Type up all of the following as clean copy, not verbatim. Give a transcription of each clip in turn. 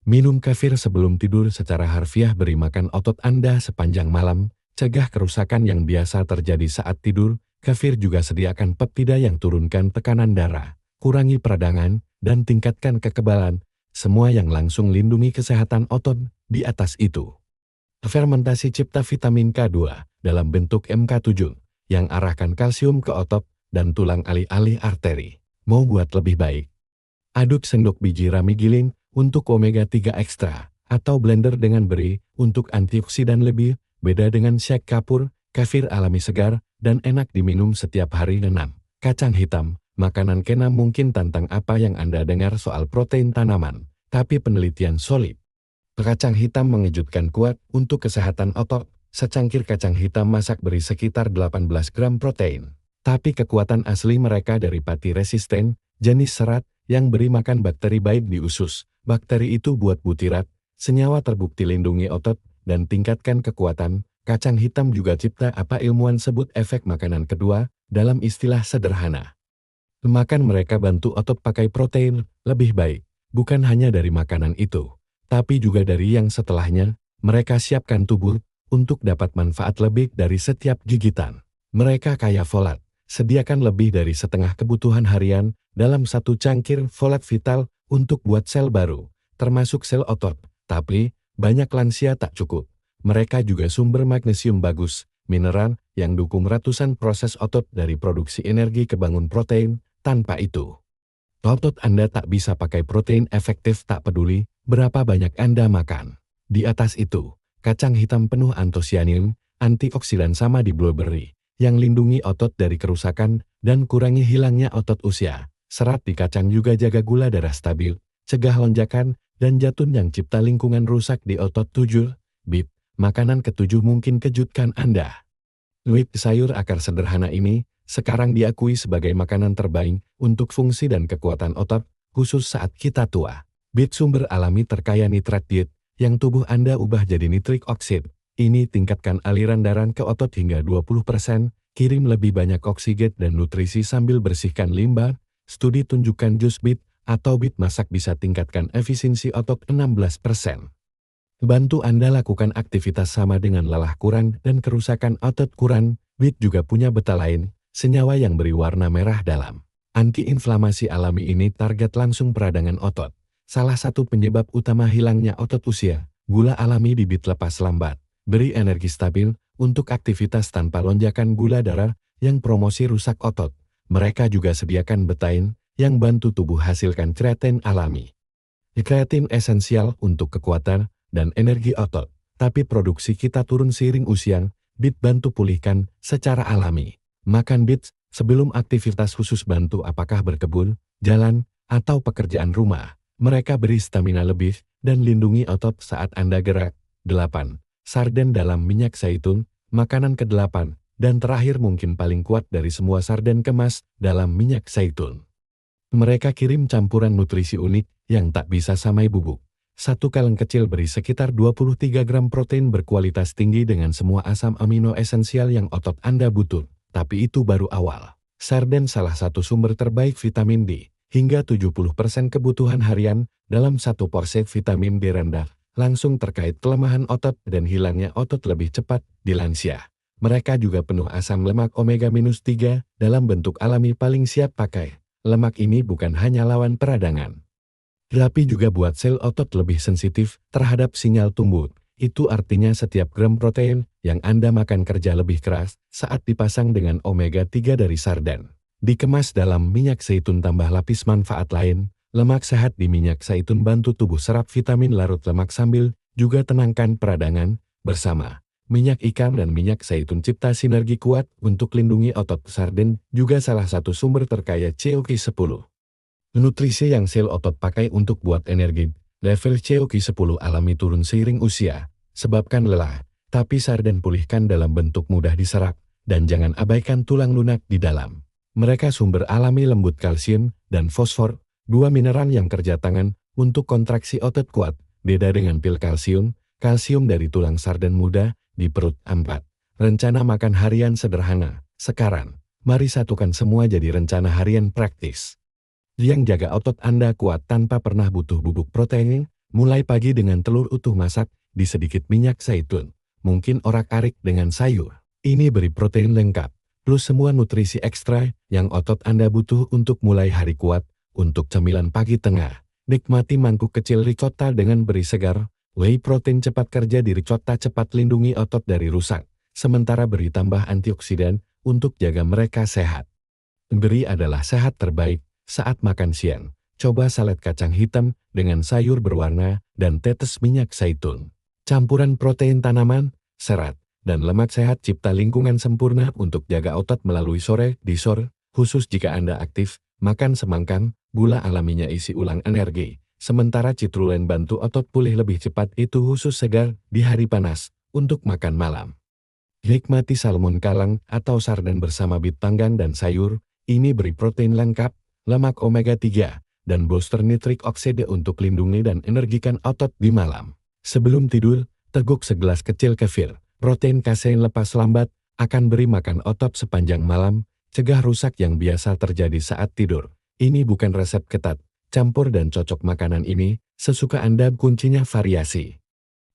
Minum kefir sebelum tidur secara harfiah beri makan otot Anda sepanjang malam, cegah kerusakan yang biasa terjadi saat tidur. Kefir juga sediakan peptida yang turunkan tekanan darah, kurangi peradangan, dan tingkatkan kekebalan, semua yang langsung lindungi kesehatan otot. Di atas itu, fermentasi cipta vitamin K2 dalam bentuk MK7 yang arahkan kalsium ke otot dan tulang alih-alih arteri. Mau buat lebih baik? Aduk sendok biji rami giling untuk omega 3 ekstra, atau blender dengan beri untuk antioksidan lebih. Beda dengan shake kapur, kefir alami segar dan enak diminum setiap hari. 6. Kacang hitam, makanan kena mungkin tentang apa yang Anda dengar soal protein tanaman, tapi penelitian solid. Kacang hitam mengejutkan kuat untuk kesehatan otot. Secangkir kacang hitam masak beri sekitar 18 gram protein. Tapi kekuatan asli mereka dari pati resisten, jenis serat, yang beri makan bakteri baik di usus. Bakteri itu buat butirat, senyawa terbukti lindungi otot, dan tingkatkan kekuatan. Kacang hitam juga cipta apa ilmuwan sebut efek makanan kedua, dalam istilah sederhana. Makan mereka bantu otot pakai protein, lebih baik, bukan hanya dari makanan itu, tapi juga dari yang setelahnya. Mereka siapkan tubuh untuk dapat manfaat lebih dari setiap gigitan. Mereka kaya folat, sediakan lebih dari setengah kebutuhan harian dalam satu cangkir folat vital untuk buat sel baru, termasuk sel otot. Tapi, banyak lansia tak cukup. Mereka juga sumber magnesium bagus, mineral yang dukung ratusan proses otot dari produksi energi ke bangun protein. Tanpa itu, otot Anda tak bisa pakai protein efektif. Tak peduli berapa banyak Anda makan. Di atas itu, kacang hitam penuh antosianin, antioksidan sama di blueberry, yang lindungi otot dari kerusakan dan kurangi hilangnya otot usia. Serat di kacang juga jaga gula darah stabil, cegah lonjakan dan jatuh yang cipta lingkungan rusak di otot. 7. Beet, makanan ketujuh mungkin kejutkan Anda. Beet, sayur akar sederhana ini, sekarang diakui sebagai makanan terbaik untuk fungsi dan kekuatan otot, khusus saat kita tua. Beet sumber alami terkaya nitrat diet, yang tubuh Anda ubah jadi nitrik oksid. Ini tingkatkan aliran darah ke otot hingga 20%, kirim lebih banyak oksigen dan nutrisi sambil bersihkan limbah. Studi tunjukkan jus beet atau beet masak bisa tingkatkan efisiensi otot 16%. Bantu Anda lakukan aktivitas sama dengan lelah kurang dan kerusakan otot kurang. Beet juga punya betalain, senyawa yang beri warna merah dalam. Antiinflamasi alami ini target langsung peradangan otot. Salah satu penyebab utama hilangnya otot usia, gula alami di beet lepas lambat. Beri energi stabil untuk aktivitas tanpa lonjakan gula darah yang promosi rusak otot. Mereka juga sediakan betain yang bantu tubuh hasilkan kreatin alami. Kreatin esensial untuk kekuatan dan energi otot, tapi produksi kita turun seiring usia. Beet bantu pulihkan secara alami. Makan beet sebelum aktivitas khusus bantu apakah berkebun, jalan, atau pekerjaan rumah. Mereka beri stamina lebih dan lindungi otot saat Anda gerak. 8. Sarden dalam minyak zaitun, makanan ke-8, dan terakhir mungkin paling kuat dari semua sarden kemas dalam minyak zaitun. Mereka kirim campuran nutrisi unik yang tak bisa samai bubuk. Satu kaleng kecil beri sekitar 23 gram protein berkualitas tinggi dengan semua asam amino esensial yang otot Anda butuh. Tapi itu baru awal. Sarden salah satu sumber terbaik vitamin D. Hingga 70% kebutuhan harian dalam satu porsi. Vitamin D rendah langsung terkait kelemahan otot dan hilangnya otot lebih cepat di lansia. Mereka juga penuh asam lemak omega-3 dalam bentuk alami paling siap pakai. Lemak ini bukan hanya lawan peradangan, tapi juga buat sel otot lebih sensitif terhadap sinyal tumbuh. Itu artinya setiap gram protein yang Anda makan kerja lebih keras saat dipasang dengan omega-3 dari sarden. Dikemas dalam minyak zaitun tambah lapis manfaat lain. Lemak sehat di minyak zaitun bantu tubuh serap vitamin larut lemak sambil juga tenangkan peradangan. Bersama minyak ikan dan minyak zaitun cipta sinergi kuat untuk lindungi otot. Sarden juga salah satu sumber terkaya CoQ10. Nutrisi yang sel otot pakai untuk buat energi. Level CoQ10 alami turun seiring usia, sebabkan lelah, tapi sarden pulihkan dalam bentuk mudah diserap, dan jangan abaikan tulang lunak di dalam. Mereka sumber alami lembut kalsium dan fosfor, dua mineral yang kerja tangan untuk kontraksi otot kuat. Beda dengan pil kalsium, kalsium dari tulang sarden muda di perut. 4. Rencana makan harian sederhana. Sekarang, mari satukan semua jadi rencana harian praktis yang jaga otot Anda kuat tanpa pernah butuh bubuk protein. Mulai pagi dengan telur utuh masak di sedikit minyak zaitun. Mungkin orak-arik dengan sayur. Ini beri protein lengkap, plus semua nutrisi ekstra yang otot Anda butuh untuk mulai hari kuat. Untuk cemilan pagi tengah, nikmati mangkuk kecil ricotta dengan beri segar. Whey protein cepat kerja di ricotta cepat lindungi otot dari rusak. Sementara beri tambah antioksidan untuk jaga mereka sehat. Beri adalah sehat terbaik saat makan siang. Coba salad kacang hitam dengan sayur berwarna dan tetes minyak zaitun. Campuran protein tanaman, serat, dan lemak sehat cipta lingkungan sempurna untuk jaga otot melalui sore di sore, khusus jika Anda aktif, makan semangkang, gula alaminya isi ulang energi. Sementara citrulen bantu otot pulih lebih cepat itu khusus segar di hari panas untuk makan malam. Nikmati salmon kalang atau sarden bersama bit panggang dan sayur, ini beri protein lengkap, lemak omega 3, dan booster nitrik oksida untuk lindungi dan energikan otot di malam. Sebelum tidur, teguk segelas kecil kefir. Protein kasein lepas lambat akan beri makan otot sepanjang malam, cegah rusak yang biasa terjadi saat tidur. Ini bukan resep ketat, campur dan cocok makanan ini, sesuka Anda kuncinya variasi.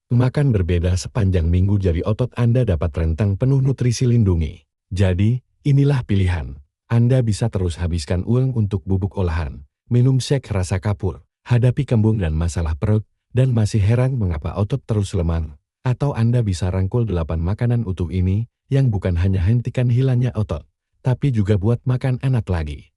Makan berbeda sepanjang minggu jadi otot Anda dapat rentang penuh nutrisi lindungi. Jadi, inilah pilihan. Anda bisa terus habiskan uang untuk bubuk olahan, minum shake rasa kapur, hadapi kembung dan masalah perut, dan masih heran mengapa otot terus lemah. Atau Anda bisa rangkul 8 makanan utuh ini, yang bukan hanya hentikan hilangnya otot, tapi juga buat makan enak lagi.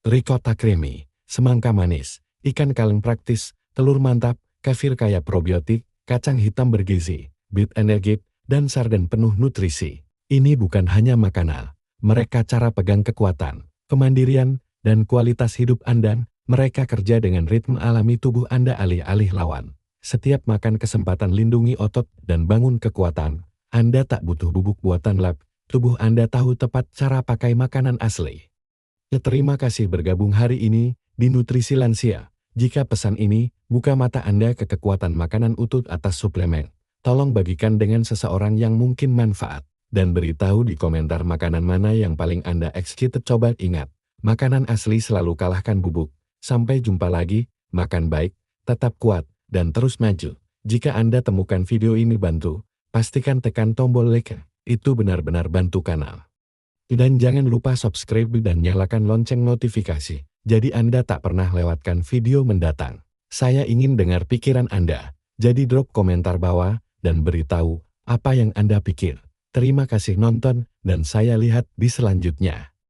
Ricotta creamy, semangka manis, ikan kaleng praktis, telur mantap, kefir kaya probiotik, kacang hitam bergizi, bit energit, dan sarden penuh nutrisi. Ini bukan hanya makanan, mereka cara pegang kekuatan, kemandirian, dan kualitas hidup Anda. Mereka kerja dengan ritme alami tubuh Anda alih-alih lawan. Setiap makan kesempatan lindungi otot dan bangun kekuatan. Anda tak butuh bubuk buatan lab, tubuh Anda tahu tepat cara pakai makanan asli. Terima kasih bergabung hari ini di Nutrisi Lansia. Jika pesan ini buka mata Anda ke kekuatan makanan utuh atas suplemen, tolong bagikan dengan seseorang yang mungkin manfaat. Dan beritahu di komentar makanan mana yang paling Anda excited coba. Ingat, makanan asli selalu kalahkan bubuk. Sampai jumpa lagi, makan baik, tetap kuat, dan terus maju. Jika Anda temukan video ini bantu, pastikan tekan tombol like, itu benar-benar bantu kanal. Dan jangan lupa subscribe dan nyalakan lonceng notifikasi, jadi Anda tak pernah lewatkan video mendatang. Saya ingin dengar pikiran Anda, jadi drop komentar bawah, dan beritahu apa yang Anda pikir. Terima kasih nonton, dan saya lihat di selanjutnya.